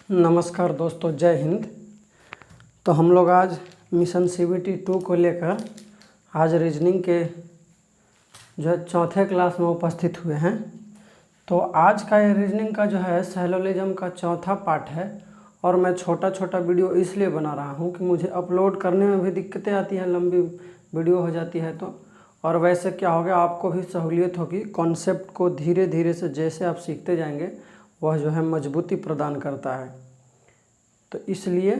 नमस्कार दोस्तों, जय हिंद। तो हम लोग आज मिशन CBT 2 को लेकर आज रीजनिंग के जो है चौथे क्लास में उपस्थित हुए हैं। तो आज का ये रीजनिंग का जो है सैलोलिज्म का चौथा पार्ट है और मैं छोटा छोटा वीडियो इसलिए बना रहा हूँ कि मुझे अपलोड करने में भी दिक्कतें आती हैं, लंबी वीडियो हो जाती है तो। और वैसे क्या हो गया, आपको भी सहूलियत होगी। कॉन्सेप्ट को धीरे धीरे से जैसे आप सीखते जाएंगे वह जो है मजबूती प्रदान करता है। तो इसलिए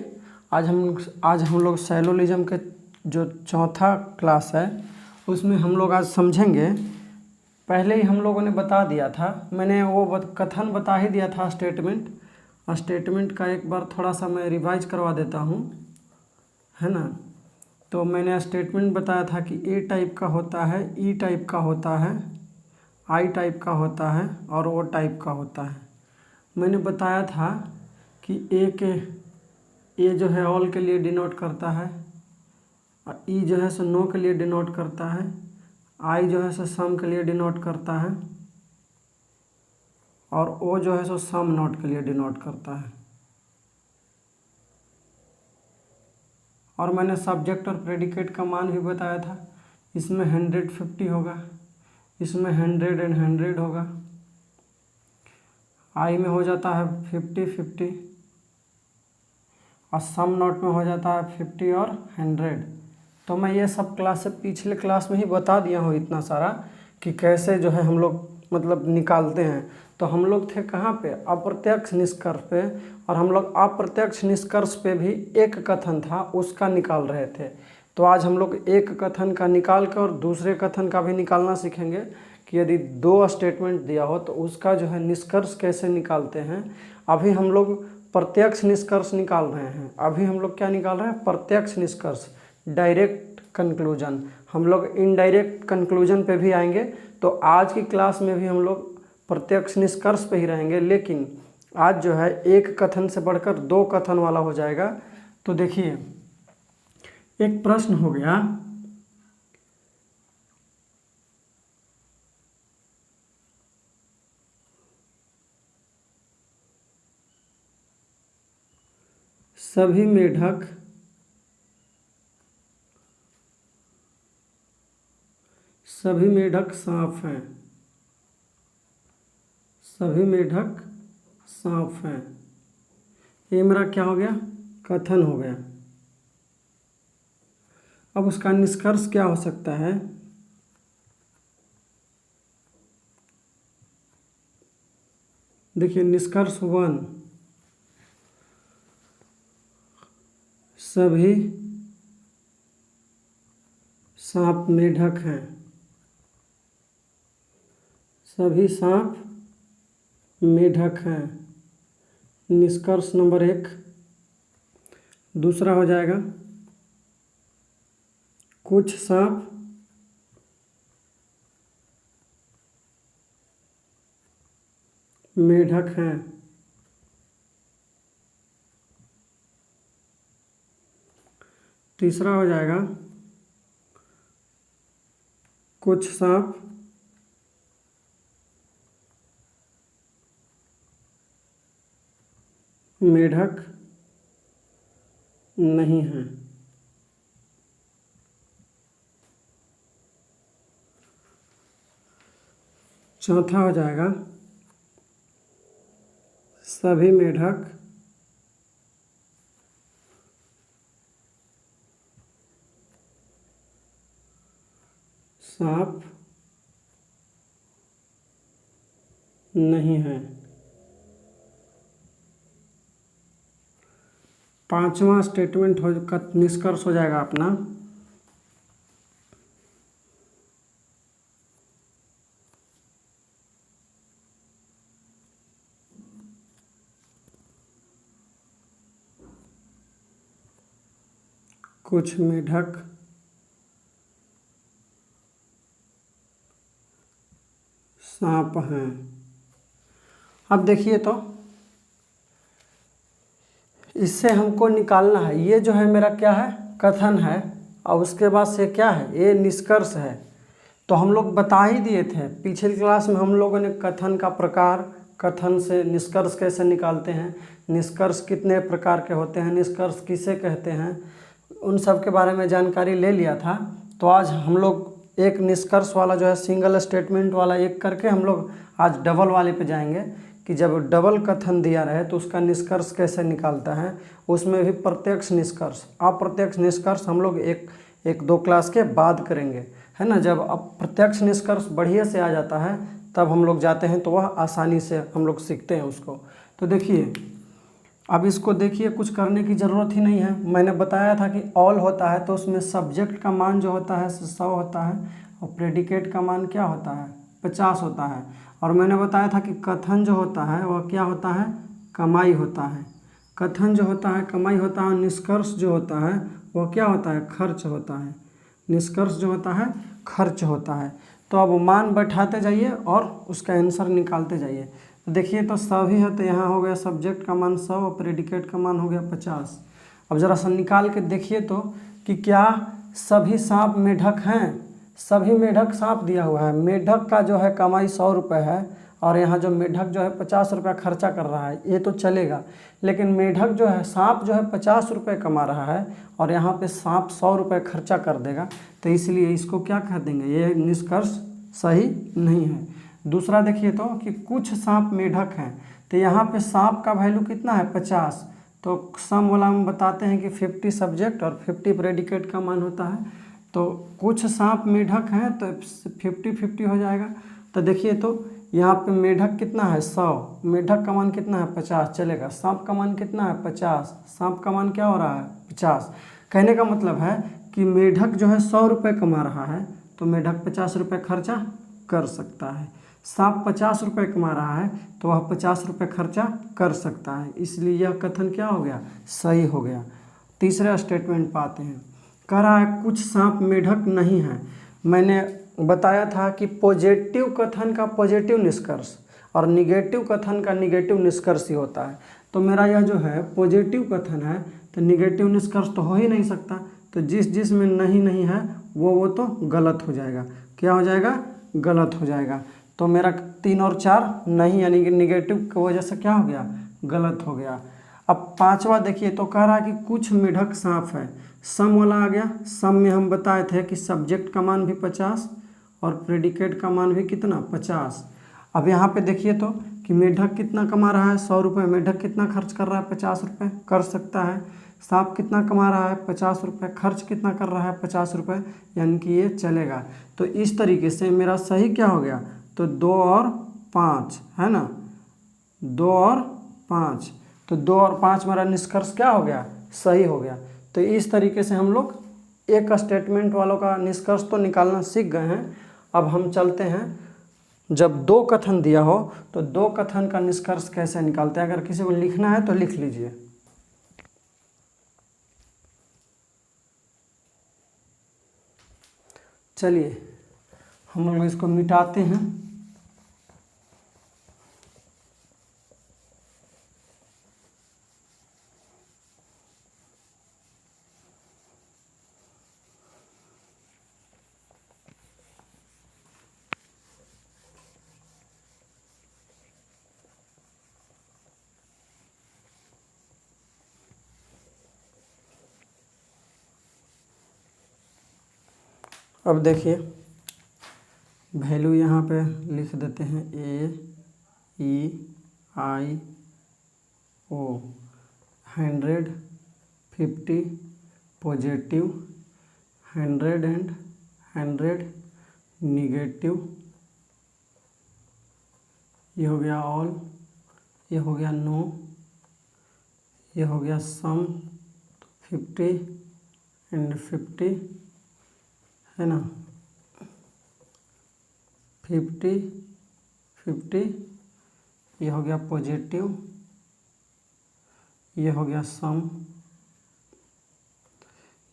आज हम लोग सैलोलिज्म के जो चौथा क्लास है उसमें हम लोग आज समझेंगे। पहले ही हम लोगों ने बता दिया था, मैंने वो कथन बता ही दिया था। स्टेटमेंट का एक बार थोड़ा सा मैं रिवाइज करवा देता हूँ, है ना। तो मैंने स्टेटमेंट बताया था कि ए टाइप का होता है, ई टाइप का होता है, आई टाइप का होता है और ओ टाइप का होता है। मैंने बताया था कि ए जो है ऑल के लिए डिनोट करता है, और ई जो है सो नो के लिए डिनोट करता है, आई जो है सो सम के लिए डिनोट करता है, और ओ जो है सो सम नॉट के लिए डिनोट करता है। और मैंने सब्जेक्ट और प्रेडिकेट का मान भी बताया था। इसमें 150 होगा, इसमें 100 एंड 100 होगा, आई में हो जाता है 50-50 और सम नॉट में हो जाता है 50 और 100। तो मैं ये सब पिछले क्लास में ही बता दिया हूँ इतना सारा कि कैसे जो है हम लोग मतलब निकालते हैं। तो हम लोग थे कहाँ पे, अप्रत्यक्ष निष्कर्ष पे, और हम लोग अप्रत्यक्ष निष्कर्ष पे भी एक कथन था उसका निकाल रहे थे। तो आज हम लोग एक कथन का निकाल कर और दूसरे कथन का भी निकालना सीखेंगे कि यदि दो स्टेटमेंट दिया हो तो उसका जो है निष्कर्ष कैसे निकालते हैं। अभी हम लोग प्रत्यक्ष निष्कर्ष निकाल रहे हैं। अभी हम लोग क्या निकाल रहे हैं, प्रत्यक्ष निष्कर्ष, डायरेक्ट कंक्लूजन। हम लोग इनडायरेक्ट कंक्लूजन पे भी आएंगे। तो आज की क्लास में भी हम लोग प्रत्यक्ष निष्कर्ष पे ही रहेंगे, लेकिन आज जो है एक कथन से बढ़कर दो कथन वाला हो जाएगा। तो देखिए, एक प्रश्न हो गया, सभी मेढक सांप हैं। सभी मेढक सांप हैं। ये मेरा क्या हो गया, कथन हो गया। अब उसका निष्कर्ष क्या हो सकता है। देखिए, निष्कर्ष 1, सभी सांप मेढक हैं। सभी सांप मेढक हैं, निष्कर्ष नंबर 1। दूसरा हो जाएगा, कुछ सांप मेढक हैं। तीसरा हो जाएगा, कुछ सांप मेढक नहीं हैं। चौथा हो जाएगा, सभी मेढक सांप नहीं हैं। पांचवा स्टेटमेंट का निष्कर्ष हो जाएगा अपना, कुछ मेढक सांप हैं। अब देखिए, तो इससे हमको निकालना है, ये जो है मेरा क्या है, कथन है, और उसके बाद से क्या है, ये निष्कर्ष है। तो हम लोग बता ही दिए थे पिछली क्लास में, हम लोगों ने कथन का प्रकार, कथन से निष्कर्ष कैसे निकालते हैं, निष्कर्ष कितने प्रकार के होते हैं, निष्कर्ष किसे कहते हैं, उन सब के बारे में जानकारी ले लिया था। तो आज हम लोग एक निष्कर्ष वाला जो है सिंगल स्टेटमेंट वाला एक करके हम लोग आज डबल वाले पे जाएंगे कि जब डबल कथन दिया रहे तो उसका निष्कर्ष कैसे निकालता है, उसमें भी प्रत्यक्ष निष्कर्ष अप्रत्यक्ष निष्कर्ष हम लोग एक दो क्लास के बाद करेंगे, है ना। जब अप्रत्यक्ष निष्कर्ष बढ़िया से आ जाता है तब हम लोग जाते हैं तो वह आसानी से हम लोग सीखते हैं उसको। तो देखिए अब इसको देखिए, कुछ करने की ज़रूरत ही नहीं है। मैंने बताया था कि ऑल होता है तो उसमें सब्जेक्ट का मान जो होता है 100 होता है और प्रेडिकेट का मान क्या होता है 50 होता है। और मैंने बताया था कि कथन जो होता है वह क्या होता है, कमाई होता है। कथन जो होता है कमाई होता है, निष्कर्ष जो होता है वह क्या होता है, खर्च होता है। निष्कर्ष जो होता है खर्च होता है। तो अब मान बैठाते जाइए और उसका आंसर निकालते जाइए। तो देखिए तो सभी है, तो यहाँ हो गया सब्जेक्ट का मान 100 और प्रेडिकेट का मान हो गया 50। अब ज़रा सा निकाल के देखिए तो कि क्या सभी सांप मेढक हैं। सभी मेढक सांप दिया हुआ है, मेढक का जो है कमाई 100 रुपये है और यहाँ जो मेढक जो है 50 रुपया खर्चा कर रहा है, ये तो चलेगा। लेकिन मेढक जो है सांप जो है 50 रुपये कमा रहा है और यहाँ पे सांप 100 रुपये खर्चा कर देगा, तो इसलिए इसको क्या कह देंगे, ये निष्कर्ष सही नहीं है। दूसरा देखिए तो कि कुछ सांप मेढक हैं, तो यहाँ पे सांप का वैल्यू कितना है 50। तो सम वाला हम बताते हैं कि 50 सब्जेक्ट और 50 प्रेडिकेट का मान होता है। तो कुछ सांप मेढक हैं तो 50-50 हो जाएगा। तो देखिए तो यहाँ पे मेढक कितना है 100, मेढक का मान कितना है 50, चलेगा। सांप का मान कितना है 50, सांप का मान क्या हो रहा है 50। कहने का मतलब है कि मेढक जो है 100 रुपये कमा रहा है तो मेढक 50 रुपये खर्चा कर सकता है। सांप 50 रुपये कमा रहा है तो वह 50 रुपये खर्चा कर सकता है, इसलिए यह कथन क्या हो गया, सही हो गया। तीसरा स्टेटमेंट पाते हैं, कह रहा है कुछ सांप मेढक नहीं है। मैंने बताया था कि पॉजिटिव कथन का पॉजिटिव निष्कर्ष और निगेटिव कथन का निगेटिव निष्कर्ष ही होता है। तो मेरा यह जो है पॉजिटिव कथन है तो निगेटिव निष्कर्ष तो हो ही नहीं सकता। तो जिस में नहीं है वो तो गलत हो जाएगा। क्या हो जाएगा, गलत हो जाएगा। तो मेरा 3 और 4 नहीं, यानी कि निगेटिव की वजह से क्या हो गया, गलत हो गया। अब पांचवा देखिए तो कह रहा है कि कुछ मेढक सांप है, सम वाला आ गया। सम में हम बताए थे कि सब्जेक्ट का मान भी 50 और प्रेडिकेट का मान भी कितना 50। अब यहाँ पे देखिए तो कि मेढक कितना कमा रहा है 100 रुपये, मेढक कितना खर्च कर रहा है 50 रुपये कर सकता है। सांप कितना कमा रहा है 50 रुपये, खर्च कितना कर रहा है 50 रुपये, यानी कि ये चलेगा। तो इस तरीके से मेरा सही क्या हो गया, तो 2 और 5 है ना, 2 और 5। तो 2 और 5 मेरा निष्कर्ष क्या हो गया, सही हो गया। तो इस तरीके से हम लोग एक स्टेटमेंट वालों का निष्कर्ष तो निकालना सीख गए हैं। अब हम चलते हैं, जब 2 कथन दिया हो तो 2 कथन का निष्कर्ष कैसे निकालते हैं। अगर किसी को लिखना है तो लिख लीजिए। चलिए हम लोग इसको मिटाते हैं। अब देखिए वैल्यू यहाँ पे लिख देते हैं AEIO 100, 50 पॉजिटिव, 100 एंड 100 निगेटिव। ये हो गया ऑल, ये हो गया नो, ये हो गया सम 50 एंड 50 है ना, 50-50। ये हो गया पॉजिटिव, ये हो गया सम,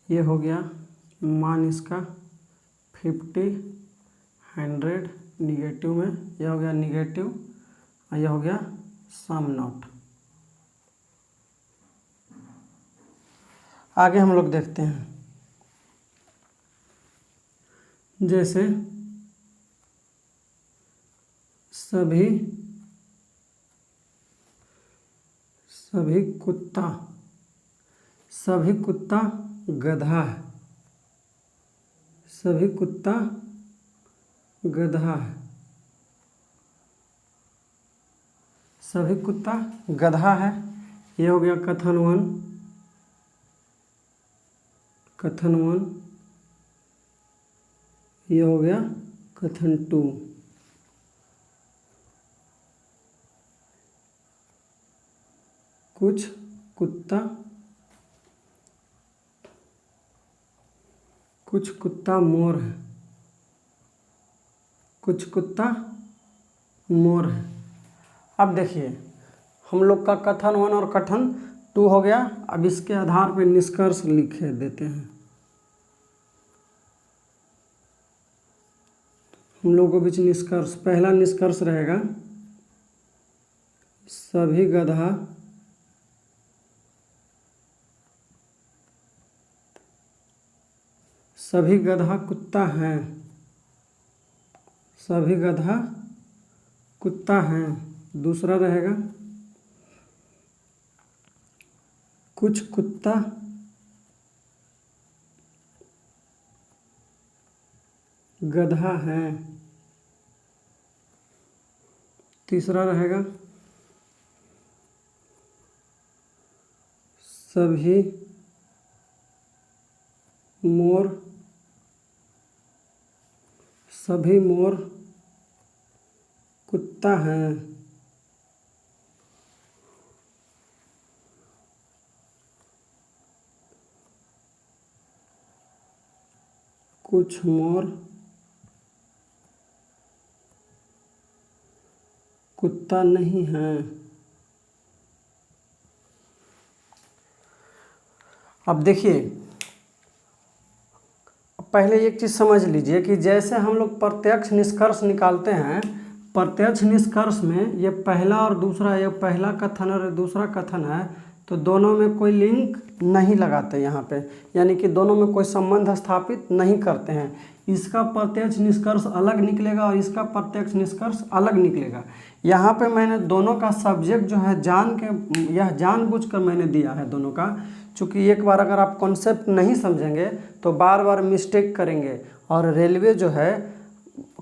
ये हो गया मान इसका 50, 100 निगेटिव में, यह हो गया निगेटिव और यह हो गया सम नॉट। आगे हम लोग देखते हैं, जैसे सभी सभी कुत्ता गधा है। सभी कुत्ता गधा है। सभी कुत्ता गधा है। ये हो गया कथन 1। कथन 1। ये हो गया कथन 2। कुछ कुत्ता मोर है। कुछ कुत्ता मोर है। अब देखिए हम लोग का कथन 1 और कथन 2 हो गया। अब इसके आधार पर निष्कर्ष लिख देते हैं। हम लोगों के बीच निष्कर्ष, पहला निष्कर्ष रहेगा सभी गधा कुत्ता हैं। सभी गधा कुत्ता हैं। दूसरा रहेगा कुछ कुत्ता गधा हैं। तीसरा रहेगा सभी मोर कुत्ता हैं। कुछ मोर कुत्ता नहीं हैं। अब देखिए, पहले एक चीज़ समझ लीजिए कि जैसे हम लोग प्रत्यक्ष निष्कर्ष निकालते हैं, प्रत्यक्ष निष्कर्ष में ये पहला और दूसरा, ये पहला कथन और दूसरा कथन है, तो दोनों में कोई लिंक नहीं लगाते यहाँ पे, यानी कि दोनों में कोई संबंध स्थापित नहीं करते हैं। इसका प्रत्यक्ष निष्कर्ष अलग निकलेगा और इसका प्रत्यक्ष निष्कर्ष अलग निकलेगा। यहाँ पे मैंने दोनों का सब्जेक्ट जो है जानबूझकर मैंने दिया है दोनों का, चूँकि एक बार अगर आप कॉन्सेप्ट नहीं समझेंगे तो बार बार मिस्टेक करेंगे। और रेलवे जो है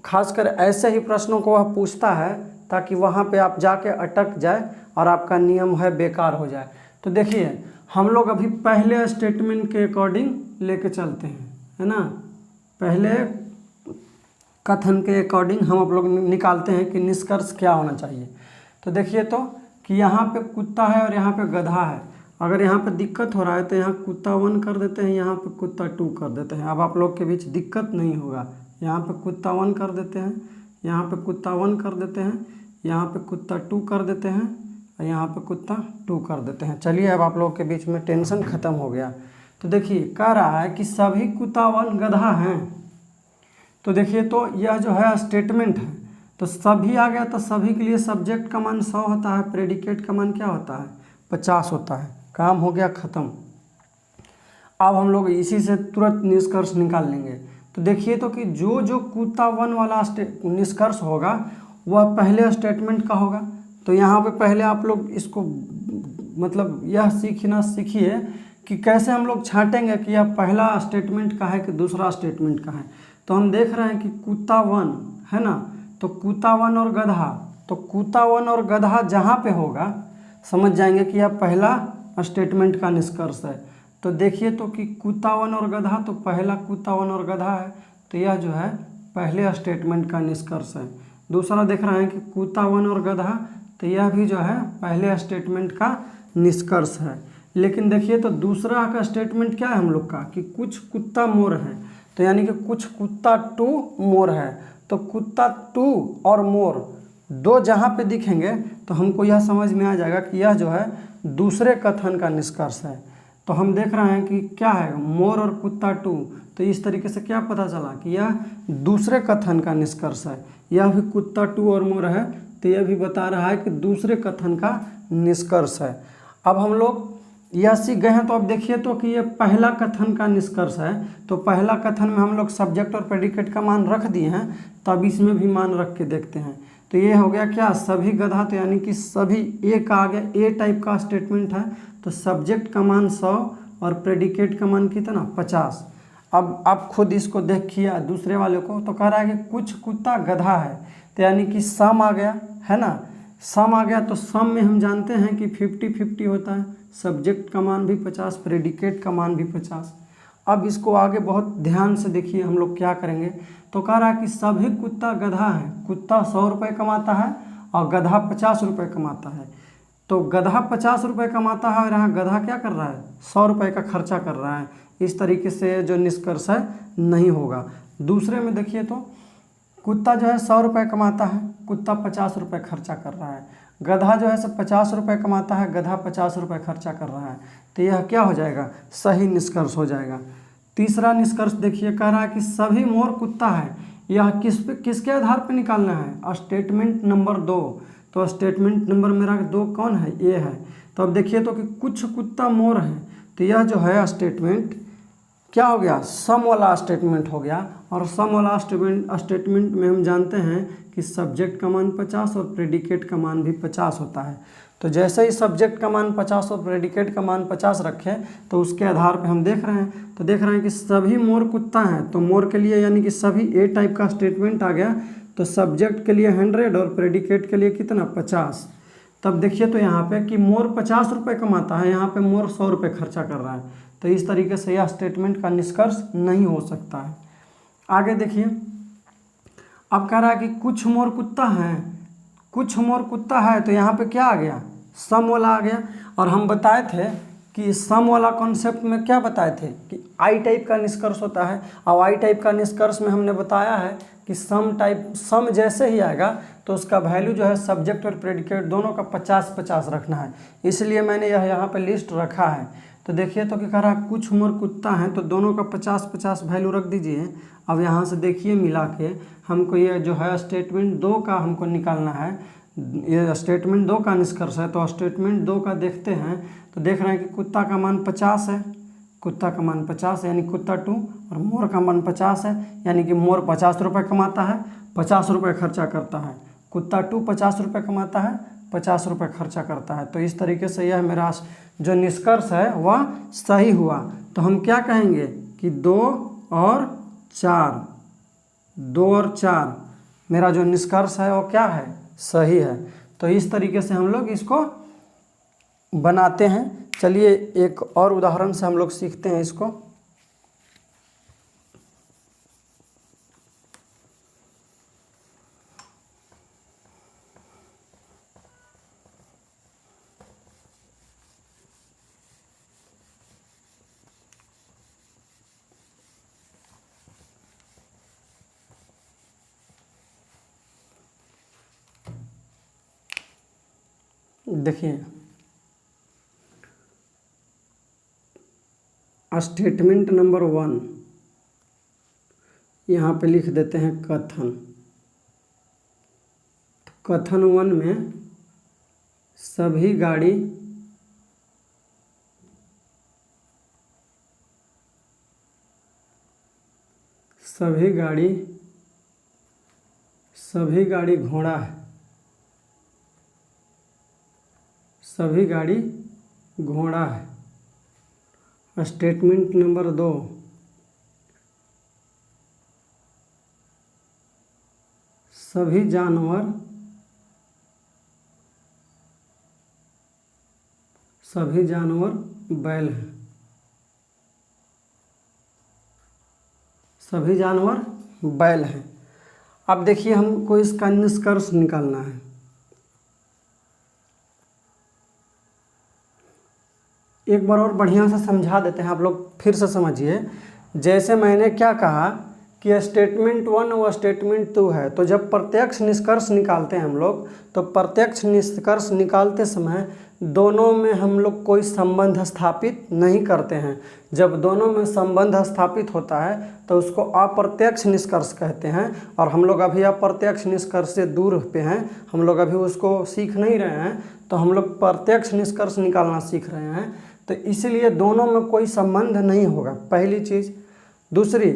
खासकर ऐसे ही प्रश्नों को वह पूछता है ताकि वहाँ पे आप जाके अटक जाए और आपका नियम है बेकार हो जाए। तो देखिए हम लोग अभी पहले स्टेटमेंट के अकॉर्डिंग लेके चलते हैं, है ना। पहले कथन के अकॉर्डिंग हम आप लोग निकालते हैं कि निष्कर्ष क्या होना चाहिए। तो देखिए तो कि यहाँ पे कुत्ता है और यहाँ पे गधा है। अगर यहाँ पे दिक्कत हो रहा है तो यहाँ कुत्ता 1 कर देते हैं, यहाँ पे कुत्ता 2 कर देते हैं। अब आप लोग के बीच दिक्कत नहीं होगा। यहाँ पे कुत्ता 1 कर देते हैं, यहाँ पे कुत्ता 1 कर देते हैं, यहाँ पे कुत्ता 2 कर देते हैं और यहाँ पे कुत्ता 2 कर देते हैं। चलिए अब आप लोगों के बीच में टेंशन ख़त्म हो गया। तो देखिए कह रहा है कि सभी कुत्ता 1 गधा हैं। तो देखिए तो यह जो है स्टेटमेंट है, तो सभी आ गया, तो सभी के लिए सब्जेक्ट का मान 100 होता है, प्रेडिकेट का मान क्या होता है 50 होता है। काम हो गया ख़त्म। अब हम लोग इसी से तुरंत निष्कर्ष निकाल लेंगे। तो देखिए तो कि जो कुत्ता 1 वाला निष्कर्ष होगा वह पहले स्टेटमेंट का होगा। तो यहाँ पे पहले आप लोग इसको मतलब यह सीखिए कि कैसे हम लोग छांटेंगे कि यह पहला स्टेटमेंट का है कि दूसरा स्टेटमेंट का है। तो हम देख रहे हैं कि कुत्ता 1 है ना, तो कुत्ता 1 और गधा, तो कुत्ता 1 और गधा जहाँ पे होगा समझ जाएंगे कि यह पहला स्टेटमेंट का निष्कर्ष है। तो देखिए तो कि कुत्ता 1 और गधा, तो पहला कुत्ता 1 और गधा है, तो यह जो है पहले स्टेटमेंट का निष्कर्ष है। दूसरा देख रहे हैं कि कुत्ता 1 और गधा, तो यह भी जो है पहले स्टेटमेंट का निष्कर्ष है। लेकिन देखिए तो दूसरा का स्टेटमेंट क्या है हम लोग का कि कुछ कुत्ता मोर है, तो यानी कि कुछ कुत्ता 2 मोर है। तो कुत्ता 2 और मोर 2 जहाँ पे दिखेंगे तो हमको यह समझ में आ जाएगा कि यह जो है दूसरे कथन का निष्कर्ष है। तो हम देख रहे हैं कि क्या है मोर और कुत्ता 2, तो इस तरीके से क्या पता चला कि यह दूसरे कथन का निष्कर्ष है। यह भी कुत्ता 2 और मोर है, तो यह भी बता रहा है कि दूसरे कथन का निष्कर्ष है। अब हम लोग यह सीख गए हैं। तो अब देखिए तो कि ये पहला कथन का निष्कर्ष है, तो पहला कथन में हम लोग सब्जेक्ट और प्रेडिकेट का मान रख दिए हैं, तब इसमें भी मान रख के देखते हैं। तो ये हो गया क्या, सभी गधा, तो यानी कि सभी ए का आ गया, ए टाइप का स्टेटमेंट है। तो सब्जेक्ट का मान 100 और प्रेडिकेट का मान कितना 50। अब आप खुद इसको देखिए दूसरे वाले को, तो कह रहा है कि कुछ कुत्ता गधा है, तो यानी कि सम आ गया, है ना, सम आ गया। तो सम में हम जानते हैं कि 50-50 होता है, सब्जेक्ट का मान भी 50, प्रेडिकेट का मान भी 50। अब इसको आगे बहुत ध्यान से देखिए हम लोग क्या करेंगे। तो कह रहा है कि सभी कुत्ता गधा है, कुत्ता 100 रुपये कमाता है और गधा 50 रुपये कमाता है। तो गधा 50 रुपये कमाता है और यहाँ गधा क्या कर रहा है, 100 रुपये का खर्चा कर रहा है। इस तरीके से जो निष्कर्ष है नहीं होगा। दूसरे में देखिए तो कुत्ता जो है 100 रुपये कमाता है, कुत्ता 50 रुपये खर्चा कर रहा है। गधा जो है सब 50 रुपये कमाता है, गधा 50 रुपये खर्चा कर रहा है। तो यह क्या हो जाएगा, सही निष्कर्ष हो जाएगा। तीसरा निष्कर्ष देखिए, कह रहा है कि सभी मोर कुत्ता है। यह किसके आधार पर निकालना है, स्टेटमेंट नंबर 2। तो स्टेटमेंट नंबर मेरा 2 कौन है, ए है। तो अब देखिए तो कि कुछ कुत्ता मोर है, तो यह जो है स्टेटमेंट क्या हो गया, सम वाला स्टेटमेंट हो गया। और सम वाला स्टेटमेंट में हम जानते हैं कि सब्जेक्ट का मान 50 और प्रेडिकेट का मान भी 50 होता है। तो जैसे ही सब्जेक्ट का मान 50 और प्रेडिकेट का मान 50 रखे, तो उसके आधार पे हम देख रहे हैं, तो देख रहे हैं कि सभी मोर कुत्ता हैं। तो मोर के लिए यानी कि सभी ए टाइप का स्टेटमेंट आ गया। तो सब्जेक्ट के लिए 100 और प्रेडिकेट के लिए कितना 50। तब देखिए तो यहाँ पे कि मोर 50 रुपये कमाता है, यहाँ पे मोर 100 रुपये खर्चा कर रहा है। तो इस तरीके से यह स्टेटमेंट का निष्कर्ष नहीं हो सकता है। आगे देखिए, अब कह रहा है कि कुछ मोर कुत्ता हैं, कुछ मोर कुत्ता है, तो यहाँ पे क्या आ गया, सम वाला आ गया। और हम बताए थे कि सम वाला कॉन्सेप्ट में क्या बताए थे कि आई टाइप का निष्कर्ष होता है। और आई टाइप का निष्कर्ष में हमने बताया है कि सम जैसे ही आएगा तो उसका वैल्यू जो है सब्जेक्ट और प्रेडिकेट दोनों का 50-50 रखना है। इसलिए मैंने यह यहाँ पे लिस्ट रखा है। तो देखिए तो क्या कह रहा है, कुछ मोर कुत्ता हैं, तो दोनों का 50-50 वैल्यू रख दीजिए। अब यहाँ से देखिए मिला के हमको ये जो है स्टेटमेंट 2 का हमको निकालना है। ये स्टेटमेंट 2 का निष्कर्ष है। तो स्टेटमेंट 2 का देखते हैं, तो देख रहे हैं कि कुत्ता का मान 50 है, कुत्ता का मान 50 है यानी कुत्ता 2, और मोर का मान 50 है यानी कि मोर 50 रुपये कमाता है, 50 रुपये खर्चा करता है। कुत्ता 2 50 रुपये कमाता है, 50 रुपये खर्चा करता है। तो इस तरीके से यह मेरा जो निष्कर्ष है वह सही हुआ। तो हम क्या कहेंगे कि 2 और 4 मेरा जो निष्कर्ष है वो क्या है, सही है। तो इस तरीके से हम लोग इसको बनाते हैं। चलिए एक और उदाहरण से हम लोग सीखते हैं इसको। देखिए स्टेटमेंट नंबर 1 यहाँ पे लिख देते हैं कथन। तो कथन 1 में सभी गाड़ी घोड़ा है, सभी गाड़ी घोड़ा है। स्टेटमेंट नंबर 2 सभी जानवर बैल हैं, सभी जानवर बैल हैं। अब देखिए हमको इसका निष्कर्ष निकालना है। एक बार और बढ़िया से समझा देते हैं, आप लोग फिर से समझिए। जैसे मैंने क्या कहा कि स्टेटमेंट 1 और स्टेटमेंट 2 है, तो जब प्रत्यक्ष निष्कर्ष निकालते हैं हम लोग, तो प्रत्यक्ष निष्कर्ष निकालते समय दोनों में हम लोग कोई संबंध स्थापित नहीं करते हैं। जब दोनों में संबंध स्थापित होता है तो उसको अप्रत्यक्ष निष्कर्ष कहते हैं। और हम लोग अभी अप्रत्यक्ष निष्कर्ष से दूर पे हैं, हम लोग अभी उसको सीख नहीं रहे हैं, तो हम लोग प्रत्यक्ष निष्कर्ष निकालना सीख रहे हैं। तो इसलिए दोनों में कोई संबंध नहीं होगा, पहली चीज़। दूसरी,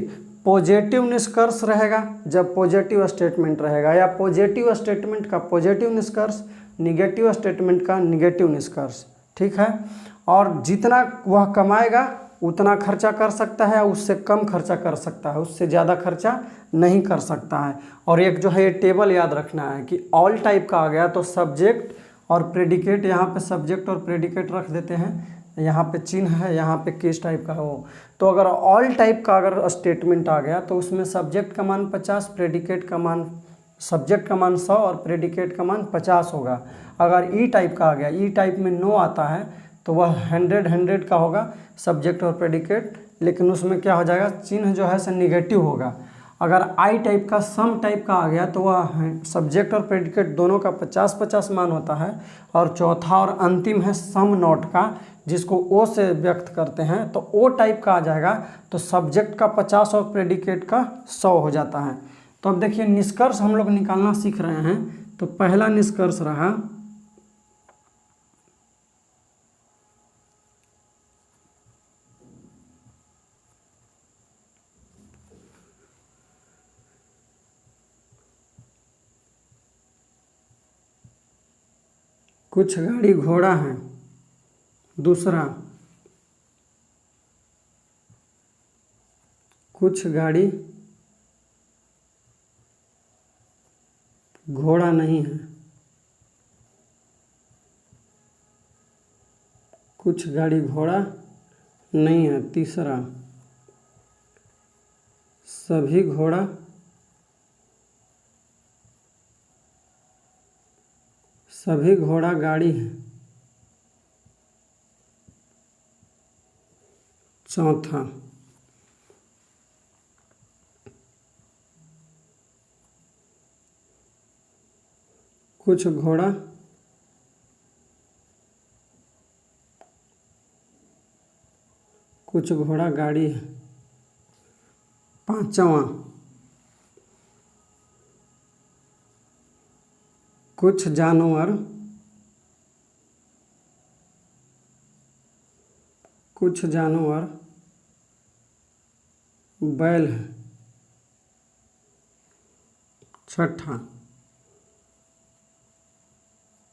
पॉजिटिव निष्कर्ष रहेगा जब पॉजिटिव स्टेटमेंट रहेगा, या पॉजिटिव स्टेटमेंट का पॉजिटिव निष्कर्ष, निगेटिव स्टेटमेंट का निगेटिव निष्कर्ष। ठीक है। और जितना वह कमाएगा उतना खर्चा कर सकता है, उससे कम खर्चा कर सकता है, उससे ज़्यादा खर्चा नहीं कर सकता है। और एक जो है ये टेबल याद रखना है कि ऑल टाइप का आ गया तो सब्जेक्ट और प्रेडिकेट, यहाँ पे सब्जेक्ट और प्रेडिकेट रख देते हैं, यहाँ पे चिन्ह है, यहाँ पे किस टाइप का हो। तो अगर ऑल टाइप का अगर स्टेटमेंट आ गया तो उसमें सब्जेक्ट का मान 50, प्रेडिकेट का मान, सब्जेक्ट का मान 100 और प्रेडिकेट का मान 50 होगा। अगर ई टाइप का आ गया, ई टाइप में नो आता है तो वह 100 का होगा सब्जेक्ट और प्रेडिकेट, लेकिन उसमें क्या हो जाएगा, चिन्ह जो है से निगेटिव होगा। अगर आई टाइप का, सम टाइप का आ गया तो वह सब्जेक्ट और प्रेडिकेट दोनों का 50-50 मान होता है। और चौथा और अंतिम है सम नॉट का, जिसको ओ से व्यक्त करते हैं, तो ओ टाइप का आ जाएगा तो सब्जेक्ट का 50 और प्रेडिकेट का 100 हो जाता है। तो अब देखिए निष्कर्ष हम लोग निकालना सीख रहे हैं। तो पहला निष्कर्ष रहा कुछ गाड़ी घोड़ा है। दूसरा, कुछ गाड़ी घोड़ा नहीं है। कुछ गाड़ी घोड़ा नहीं है। तीसरा, सभी घोड़ा गाड़ी है। चौथा, कुछ घोड़ा गाड़ी है। पांचवा, कुछ जानवर बैल है। छठा,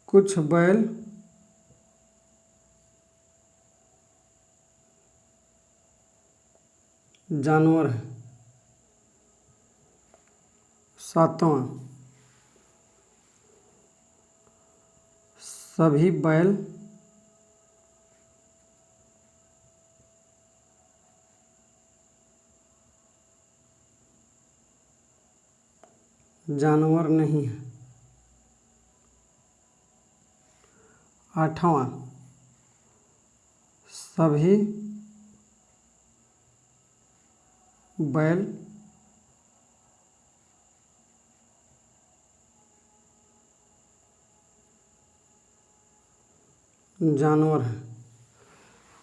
कुछ बैल जानवर है। सातवां, सभी बैल जानवर नहीं है। आठवां, सभी बैल जानवर है।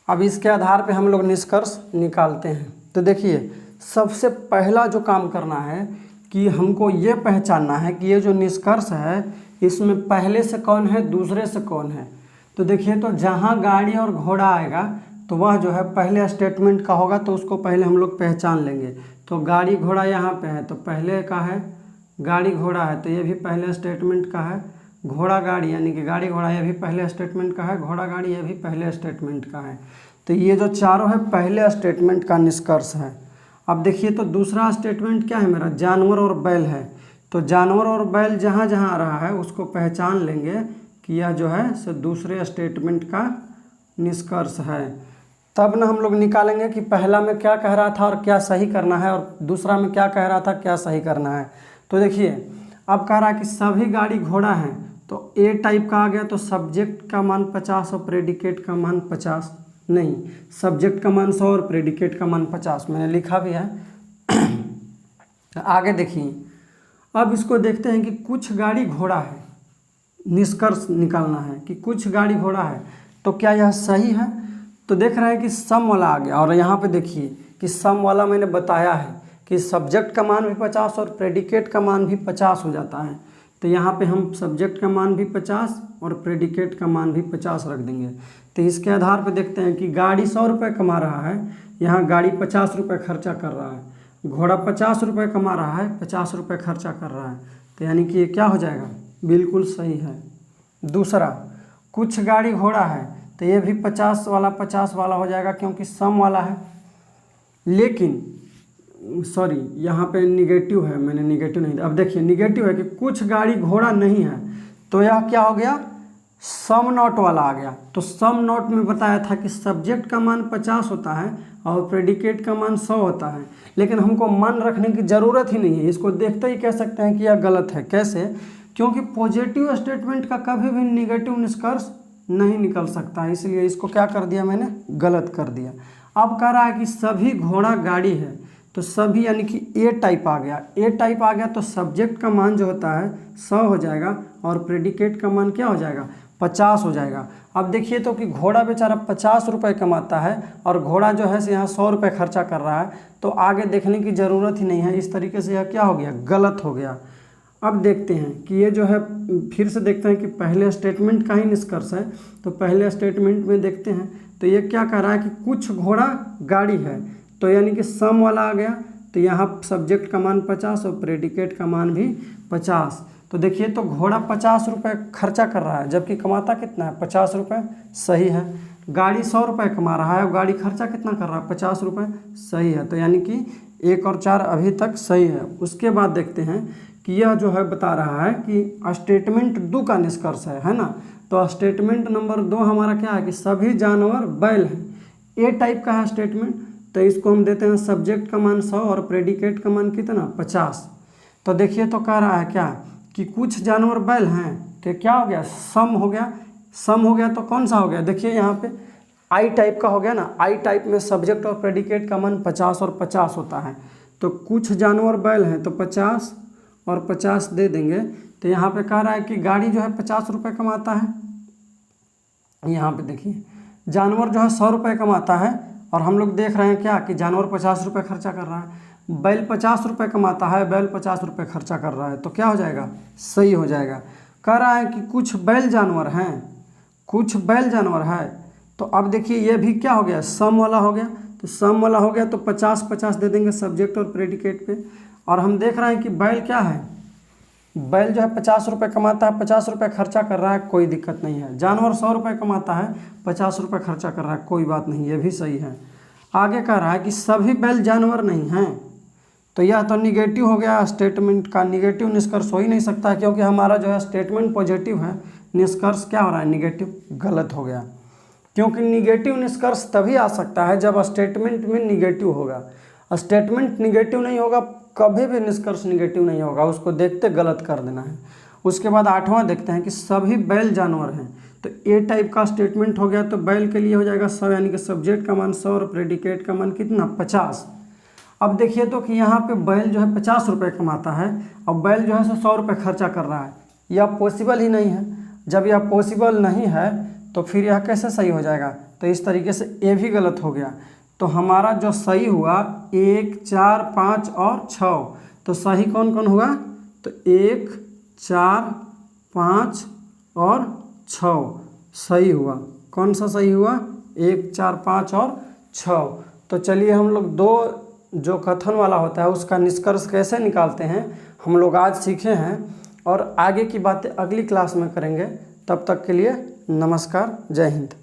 अब इसके आधार पे हम लोग निष्कर्ष निकालते हैं। तो देखिए सबसे पहला जो काम करना है कि हमको ये पहचानना है कि ये जो निष्कर्ष है इसमें पहले से कौन है, दूसरे से कौन है। तो देखिए तो जहाँ गाड़ी और घोड़ा आएगा तो वह जो है पहले स्टेटमेंट का होगा, तो उसको पहले हम लोग पहचान लेंगे। तो गाड़ी घोड़ा यहाँ पे है तो पहले का है, गाड़ी घोड़ा है तो ये भी पहले स्टेटमेंट का है। घोड़ा गाड़ी यानी कि गाड़ी घोड़ा ये भी पहले स्टेटमेंट का है। घोड़ा गाड़ी ये भी पहले स्टेटमेंट का है। तो ये जो चारों है पहले स्टेटमेंट का निष्कर्ष है। अब देखिए तो दूसरा स्टेटमेंट क्या है मेरा, जानवर और बैल है। तो जानवर और बैल जहाँ जहाँ आ रहा है उसको पहचान लेंगे कि यह जो है सो दूसरे स्टेटमेंट का निष्कर्ष है। तब ना हम लोग निकालेंगे कि पहला में क्या कह रहा था और क्या सही करना है, और दूसरा में क्या कह रहा था क्या सही करना है। तो देखिए अब कह रहा है कि सभी गाड़ी घोड़ा हैं, तो ए टाइप का आ गया तो सब्जेक्ट का मान 50 और प्रेडिकेट का मान 50 नहीं, सब्जेक्ट का मान 100 और प्रेडिकेट का मान 50 मैंने लिखा भी है। आगे देखिए अब इसको देखते हैं कि कुछ गाड़ी घोड़ा है। निष्कर्ष निकालना है कि कुछ गाड़ी घोड़ा है, तो क्या यह सही है। तो देख रहे हैं कि सम वाला आ गया, और यहाँ पे देखिए कि सम वाला मैंने बताया है कि सब्जेक्ट का मान भी 50 और प्रेडिकेट का मान भी 50 हो जाता है। तो यहाँ पे हम सब्जेक्ट का मान भी 50 और प्रेडिकेट का मान भी 50 रख देंगे। तो इसके आधार पर देखते हैं कि गाड़ी 100 रुपये कमा रहा है, यहाँ गाड़ी 50 रुपये खर्चा कर रहा है। घोड़ा 50 रुपये कमा रहा है, 50 रुपये खर्चा कर रहा है, तो यानी कि ये क्या हो जाएगा, बिल्कुल सही है। दूसरा, कुछ गाड़ी घोड़ा है, तो ये भी 50 वाला 50 वाला हो जाएगा क्योंकि सम वाला है। लेकिन सॉरी, यहाँ पे निगेटिव है, मैंने निगेटिव नहीं, अब देखिए निगेटिव है कि कुछ गाड़ी घोड़ा नहीं है, तो यह क्या हो गया, सम नॉट वाला आ गया। तो सम नॉट में बताया था कि सब्जेक्ट का मान 50 होता है और प्रेडिकेट का मान 100 होता है, लेकिन हमको मान रखने की ज़रूरत ही नहीं है, इसको देखते ही कह सकते हैं कि यह गलत है। कैसे? क्योंकि पॉजिटिव स्टेटमेंट का कभी भी निगेटिव निष्कर्ष नहीं निकल सकता है, इसलिए इसको क्या कर दिया मैंने, गलत कर दिया। अब कह रहा है कि सभी घोड़ा गाड़ी है, तो सभी यानी कि ए टाइप आ गया, ए टाइप आ गया तो सब्जेक्ट का मान जो होता है 100 हो जाएगा और प्रेडिकेट का मान क्या हो जाएगा, 50 हो जाएगा। अब देखिए तो कि घोड़ा बेचारा 50 रुपये कमाता है और घोड़ा जो है यहाँ 100 रुपये खर्चा कर रहा है, तो आगे देखने की ज़रूरत ही नहीं है, इस तरीके से यह क्या हो गया, गलत हो गया। अब देखते हैं कि ये जो है, फिर से देखते हैं कि पहले स्टेटमेंट का ही निष्कर्ष है, तो पहले स्टेटमेंट में देखते हैं तो ये क्या कह रहा है कि कुछ घोड़ा गाड़ी है, तो यानी कि सम वाला आ गया, तो यहाँ सब्जेक्ट का मान 50 और प्रेडिकेट का मान भी 50। तो देखिए तो घोड़ा 50 रुपये खर्चा कर रहा है जबकि कमाता कितना है, 50 रुपये, सही है। गाड़ी 100 रुपये कमा रहा है और गाड़ी खर्चा कितना कर रहा है, 50 रुपये, सही है। तो यानी कि 1 और 4 अभी तक सही है। उसके बाद देखते हैं कि यह जो है बता रहा है कि स्टेटमेंट 2 का निष्कर्ष है ना। तो स्टेटमेंट नंबर 2 हमारा क्या है कि सभी जानवर बैल हैं, ए टाइप का है स्टेटमेंट, तो इसको हम देते हैं सब्जेक्ट का मान 100 और प्रेडिकेट का मान कितना, 50। तो देखिए तो कह रहा है क्या कि कुछ जानवर बैल हैं, तो क्या हो गया, सम हो गया। सम हो गया तो कौन सा हो गया, देखिए यहाँ पे आई टाइप का हो गया ना, आई टाइप में सब्जेक्ट और प्रेडिकेट का मान 50 और 50 होता है। तो कुछ जानवर बैल हैं तो 50 और 50 दे देंगे। तो यहाँ पे कह रहा है कि गाड़ी जो है 50 रुपये कमाता है, यहाँ पे देखिए जानवर जो है 100 रुपये कमाता है और हम लोग देख रहे हैं क्या कि जानवर 50 रुपये खर्चा कर रहा है। बैल 50 रुपये कमाता है, बैल 50 रुपये खर्चा कर रहा है, तो क्या हो जाएगा, सही हो जाएगा। कह रहा है कि कुछ बैल जानवर हैं, कुछ बैल जानवर है, तो अब देखिए ये भी क्या हो गया, सम वाला हो गया। तो सम वाला हो गया तो 50-50 दे देंगे सब्जेक्ट और प्रेडिकेट पे। और हम देख रहे हैं कि बैल क्या है, बैल जो है 50 रुपये कमाता है, 50 रुपये खर्चा कर रहा है, कोई दिक्कत नहीं है। जानवर 100 रुपये कमाता है, 50 रुपये खर्चा कर रहा है, कोई बात नहीं, ये भी सही है। आगे कह रहा है कि सभी बैल जानवर नहीं हैं, तो यह तो निगेटिव हो गया, स्टेटमेंट का निगेटिव निष्कर्ष हो ही नहीं सकता क्योंकि हमारा जो है स्टेटमेंट पॉजिटिव है, निष्कर्ष क्या हो रहा है, निगेटिव, गलत हो गया। क्योंकि निगेटिव निष्कर्ष तभी आ सकता है जब स्टेटमेंट में निगेटिव होगा, स्टेटमेंट निगेटिव नहीं होगा कभी भी निष्कर्ष निगेटिव नहीं होगा, उसको देखते गलत कर देना है। उसके बाद 8वां देखते हैं कि सभी बैल जानवर हैं, तो ए टाइप का स्टेटमेंट हो गया, तो बैल के लिए हो जाएगा 100, यानी कि सब्जेक्ट का मान 100 और प्रेडिकेट का मान कितना, 50। अब देखिए तो कि यहाँ पे बैल जो है 50 रुपये कमाता है और बैल जो है 100 रुपये खर्चा कर रहा है, यह पॉसिबल ही नहीं है। जब यह पॉसिबल नहीं है तो फिर यह कैसे सही हो जाएगा, तो इस तरीके से ए भी गलत हो गया। तो हमारा जो सही हुआ 1, 4, 5 और 6, तो सही कौन कौन हुआ, तो 1, 4, 5 और 6 सही हुआ। कौन सा सही हुआ, 1, 4, 5 और 6। तो चलिए हम लोग 2 जो कथन वाला होता है उसका निष्कर्ष कैसे निकालते हैं हम लोग आज सीखे हैं, और आगे की बातें अगली क्लास में करेंगे। तब तक के लिए नमस्कार, जय हिंद।